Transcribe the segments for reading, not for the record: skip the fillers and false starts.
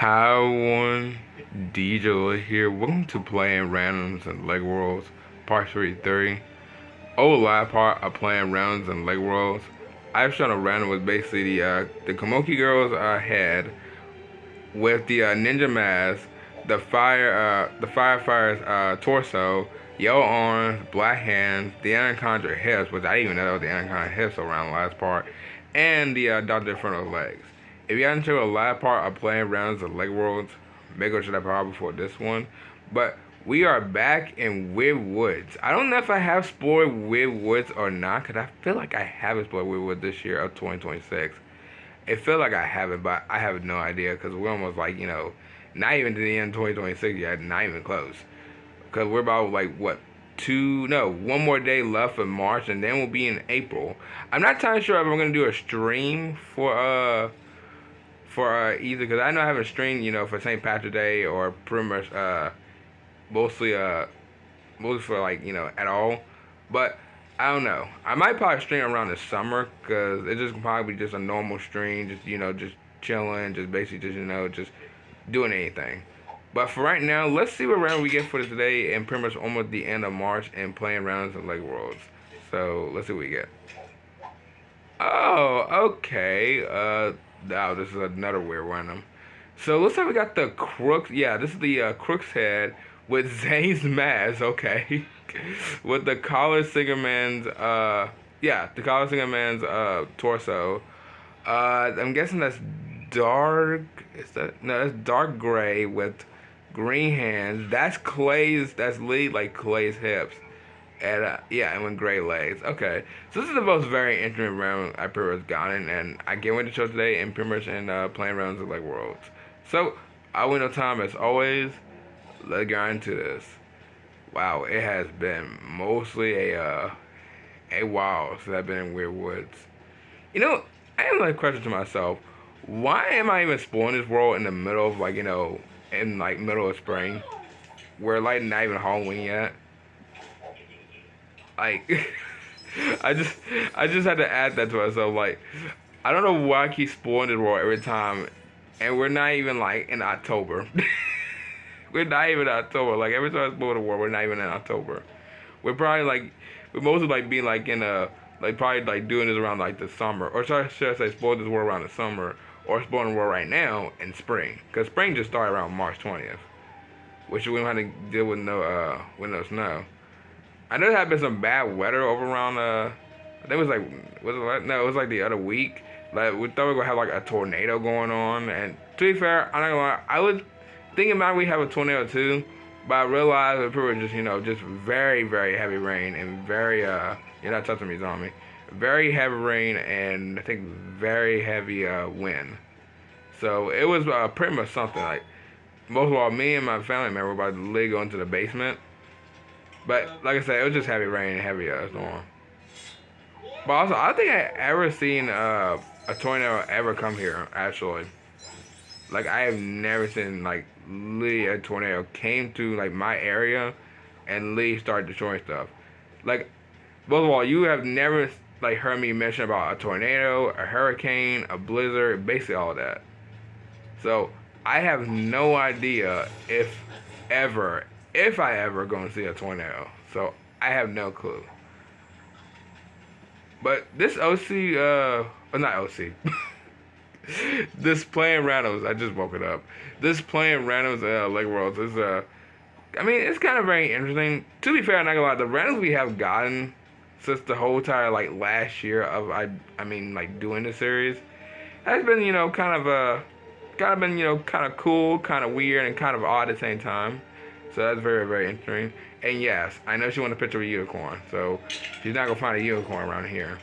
Hi everyone, DJ here. Welcome to Playing Randoms and Leg Worlds, Part 33. Oh, live part of Playing Randoms and Leg Worlds. I've shown a random was basically the Komoki girls had with the ninja mask, the firefighter's torso, yellow arms, black hands, the anaconda hips, which I didn't even know the anaconda hips around the last part, and the Dr. Inferno's legs. If you haven't checked the last part of playing rounds of Leg Worlds, maybe go to that part before this one. But we are back in Weird Woods. I don't know if I have spoiled Weird Woods or not, because I feel like I haven't spoiled Weird Woods this year of 2026. It feels like I haven't, but I have no idea because we're almost like, not even to the end of 2026 yet, not even close. Because we're about like, what, one more day left of March and then we'll be in April. I'm not entirely sure if I'm going to do a stream for either, because I know I haven't streamed, for St. Patrick's Day or pretty much, mostly, mostly for like, at all. But I don't know. I might probably stream around the summer because it just probably be just a normal stream, just just chilling, just basically just doing anything. But for right now, let's see what round we get for today, and pretty much almost the end of March and playing rounds of Leg Worlds. So let's see what we get. Oh, okay. Oh, this is another weird random. So looks like we got the Crooks. Yeah, this is the Crooks head with Zane's mask. Okay, with the Collar Singer Man's. Yeah, the Collar Singer Man's torso. I'm guessing that's dark. Is that no? That's dark gray with green hands. That's Clay's. That's Lee like Clay's hips. And yeah, and with gray legs. Okay, so this is the most very interesting round I pretty much gotten, and I can't wait to show today and pretty much in playing rounds of like Worlds. So I win no time as always. Let's get into this. Wow, it has been mostly a while since I've been in Weird Woods. I have like a question to myself. Why am I even exploring this world in the middle of like in like middle of spring, where like not even Halloween yet? Like, I just I just had to add that to myself. Like, I don't know why I keep spoiling this world every time, and we're not even like in October. We're not even in October. Like every time I spoil the world, we're not even in October. We're probably like we're mostly like being like in a like probably like doing this around like the summer, or should I say spoil this world around the summer, or spoiling the world right now in spring, because spring just started around March 20th, which we don't have to deal with no snow. I know there had been some bad weather over around I think it was like no, it was like the other week. Like we thought we were gonna have like a tornado going on, and to be fair, I'm not gonna lie, I was thinking about we have a tornado too, but I realized it was just just very very heavy rain and very you're not touching me, zombie. Very heavy rain and I think very heavy wind. So it was pretty much something like most of all me and my family member were about to literally go into the basement. But like I said, it was just heavy rain and heavy storm. But also, I don't think I ever seen a tornado ever come here. Actually, like I have never seen like literally a tornado came to like my area and literally started destroying stuff. Like, most of all, you have never like heard me mention about a tornado, a hurricane, a blizzard, basically all of that. So I have no idea ever, if I ever gonna see a tornado. So I have no clue. But this OC, well, not OC. This playing randoms, I just woke it up. This playing randoms, Lake Worlds is, I mean, it's kind of very interesting. To be fair, I'm not gonna lie, the randoms we have gotten since the whole entire, like, last year of, I mean, like, doing the series, has been, kind of been, kind of cool, kind of weird, and kind of odd at the same time. So that's very, very interesting. And yes, I know she wants a picture of a unicorn, so she's not gonna find a unicorn around here.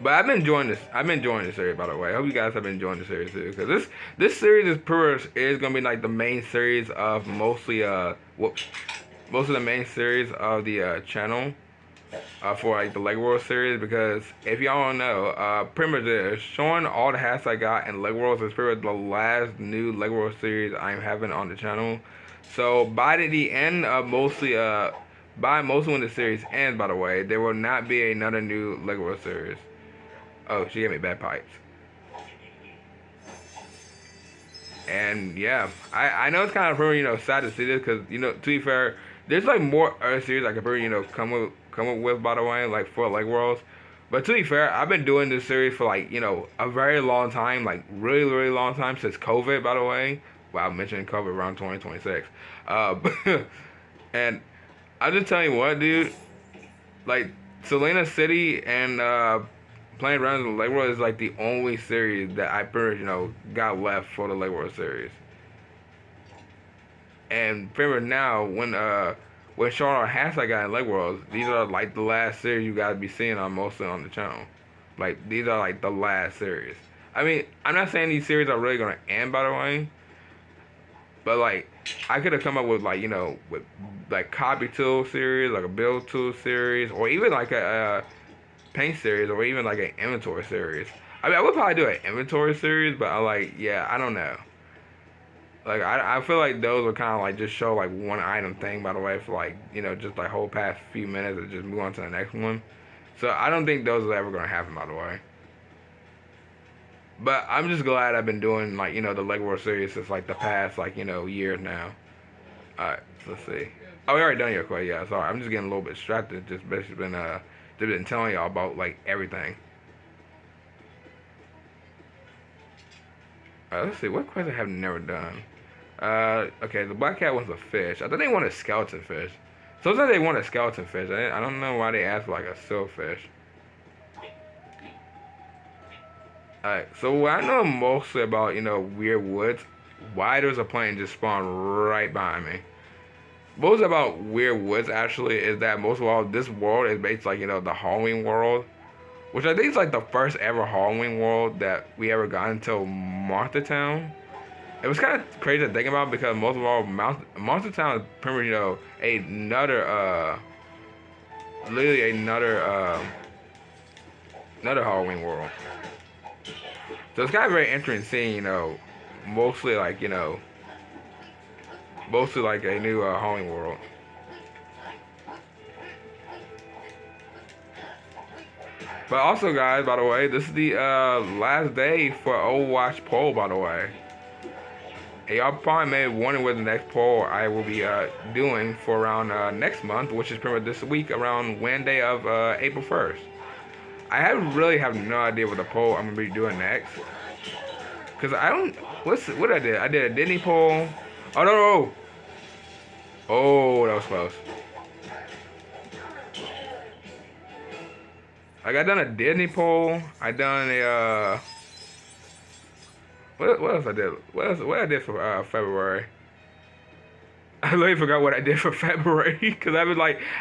But I've been enjoying this. I've been enjoying this series, by the way. I hope you guys have been enjoying the series too, because this series is gonna be like the main series of mostly most of the main series of the channel for like the Leg World series, because if y'all don't know, pretty much showing all the hats I got in Leg Worlds is pretty much the last new Leg World series I'm having on the channel. So by the end of mostly when the series ends, by the way, there will not be another new Leg World series. Oh, she gave me bad pipes. And yeah, I know it's kind of pretty, sad to see this because, to be fair, there's like more other series I could pretty, come up with, by the way, like for Lake Worlds. But to be fair, I've been doing this series for like, a very long time, like really, really long time since COVID, by the way. Wow, I'm mentioning COVID around 2026. Uh, and I'm just telling you what, dude, like Selena City and Playing Runs in the Lake World is like the only series that I pretty, got left for the Lake World series. And remember now when Charlotte has that guy in Lake Worlds, these are like the last series you gotta be seeing on mostly on the channel. Like these are like the last series. I mean, I'm not saying these series are really gonna end by the way, but like I could have come up with like with like copy tool series, like a build tool series, or even like a paint series, or even like an inventory series. I mean, I would probably do an inventory series, but I like yeah, I don't know. Like I feel like those would kind of like just show like one item thing by the way for like just like whole past few minutes and just move on to the next one. So I don't think those are ever gonna happen by the way. But I'm just glad I've been doing like the Lego World series since like the past like years now. All right, so let's see. Oh, we already done your quest. Yeah, sorry. I'm just getting a little bit distracted. Just basically just been telling y'all about like everything. Let's see. What quest I have never done? Okay, the black cat wants a fish. I think they want a skeleton fish. Sometimes they want a skeleton fish. I don't know why they ask for like a silverfish. Alright, so what I know mostly about, Weird Woods, why there's a plane just spawned right behind me. Most about Weird Woods actually is that most of all this world is based like, the Halloween world. Which I think is like the first ever Halloween world that we ever got until Monster Town. It was kind of crazy to think about because most of all, Monster Town is pretty much, another, literally another Halloween world. So it's kind of very interesting seeing, mostly like, mostly like a new Halloween world. But also, guys, by the way, this is the last day for Overwatch poll, by the way. And y'all probably may be wondering what the next poll I will be doing for around next month, which is pretty much this week, around Wednesday of April 1st. Really have no idea what the poll I'm gonna be doing next, cause I don't. What I did? I did a Disney poll. Oh no! Oh, that was close. Like I done a Disney poll. I done a what else I did? What I did for February? I literally forgot what I did for February because I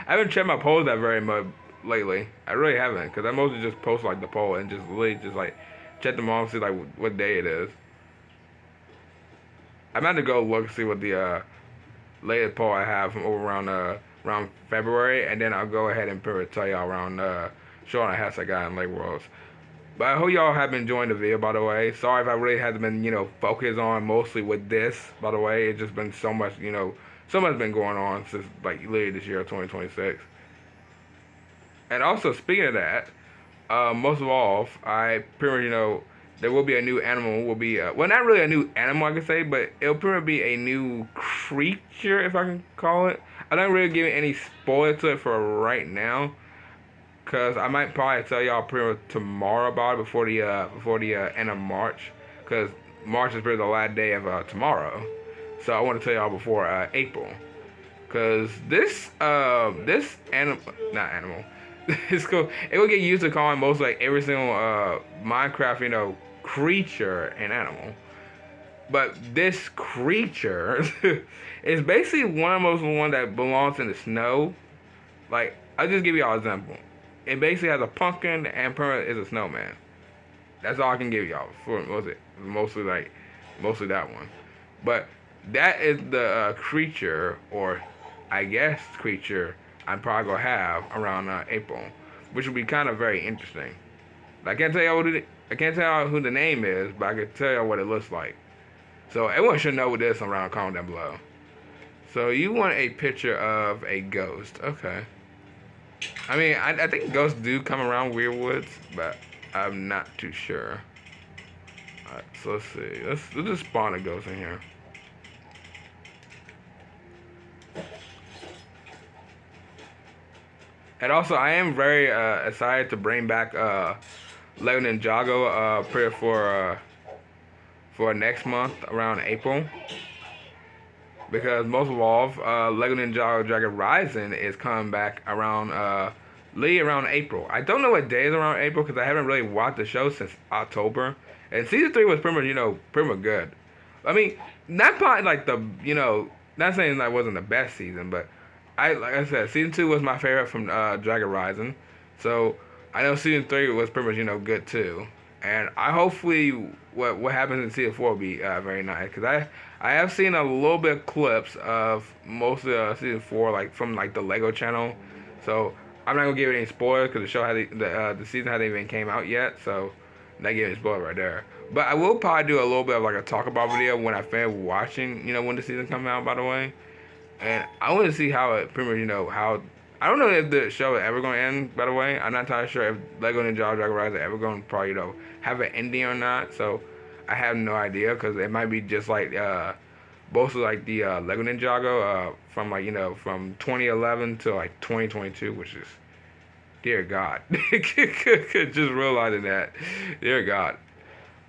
haven't checked my polls that very much lately. I really haven't because I mostly just post like the poll and just really just like check them off, see like what day it is. I'm about to go look see what the latest poll I have from over around February, and then I'll go ahead and tell y'all around showing a hat I got in Lake Worlds. But I hope y'all have been enjoying the video, by the way. Sorry if I really haven't been, focused on mostly with this, by the way. It's just been so much, so much been going on since, like, literally this year, 2026. And also, speaking of that, most of all, I pretty much, there will be a new animal, will be, well, not really a new animal, I can say, but it'll pretty much be a new creature, if I can call it. I don't really give any spoiler to it for right now. Cause I might probably tell y'all pretty much tomorrow about it before the end of March, cause March is pretty the last day of tomorrow, so I want to tell y'all before April, cause this animal, not animal, it's cool. It will get used to calling most like every single Minecraft creature and animal, but this creature is basically one of those one that belongs in the snow. Like I'll just give y'all an example. It basically has a pumpkin and permanent is a snowman. That's all I can give y'all for mostly that one. But that is the creature, or I guess creature I'm probably gonna have around April, which will be kind of very interesting. I can't tell y'all I can't tell y'all who the name is, but I can tell y'all what it looks like. So everyone should know what this around. Comment down below. So you want a picture of a ghost? Okay. I mean, I think ghosts do come around Weird Woods, but I'm not too sure. Alright, so let's see. Let's just spawn a ghost in here. And also, I am very excited to bring back Lego Ninjago for next month around April. Because most of all, Lego Ninjago Dragon Rising is coming back around around April. I don't know what days around April because I haven't really watched the show since October. And season 3 was pretty much, pretty much good. I mean, not probably like not saying that wasn't the best season, but like I said, season 2 was my favorite from Dragon Rising. So I know season 3 was pretty much, good too. And I hopefully what happens in season 4 will be very nice because I have seen a little bit of clips of most of season 4 like from like the Lego channel. So I'm not gonna give any spoilers because the show the season hasn't even came out yet. So not giving any spoiler right there. But I will probably do a little bit of like a talk about video when I finish watching, when the season comes out, by the way. And I want to see how it pretty much, how I don't know if the show is ever going to end, by the way. I'm not entirely sure if Lego Ninjago Dragon Rise is ever going to probably, have an ending or not. So I have no idea because it might be just like both of like the Lego Ninjago from like, from 2011 to like 2022, which is, dear God. Just realizing that. Dear God.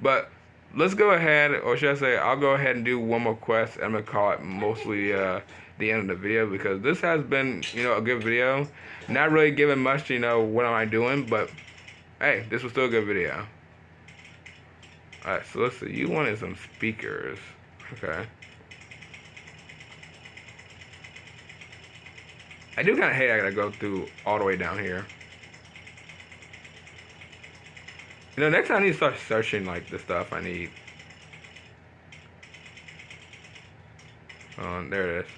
But let's go ahead, or should I say, I'll go ahead and do one more quest. I'm going to call it mostly the end of the video because this has been, a good video. Not really giving much, what am I doing, but hey, this was still a good video. Alright, so let's see. You wanted some speakers. Okay. I do kind of hate I gotta go through all the way down here. Next time I need to start searching, like, the stuff I need. There it is.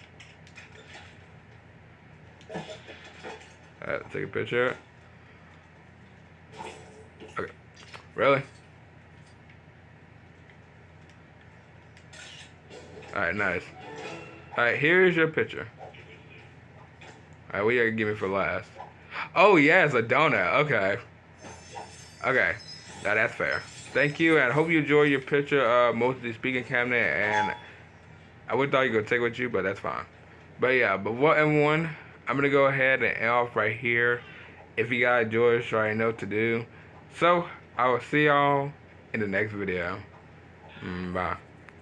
Alright, take a picture. Okay. Really? Alright, nice. Alright, here's your picture. Alright, what you gonna give me for last? Oh, yeah, it's a donut. Okay. Okay. Now that's fair. Thank you, and I hope you enjoy your picture mostly speaking cabinet, and I would thought you were gonna take with you, but that's fine. But yeah, but what everyone, I'm gonna go ahead and end off right here. If you guys enjoyed, you already know what to do. So I will see y'all in the next video. Bye.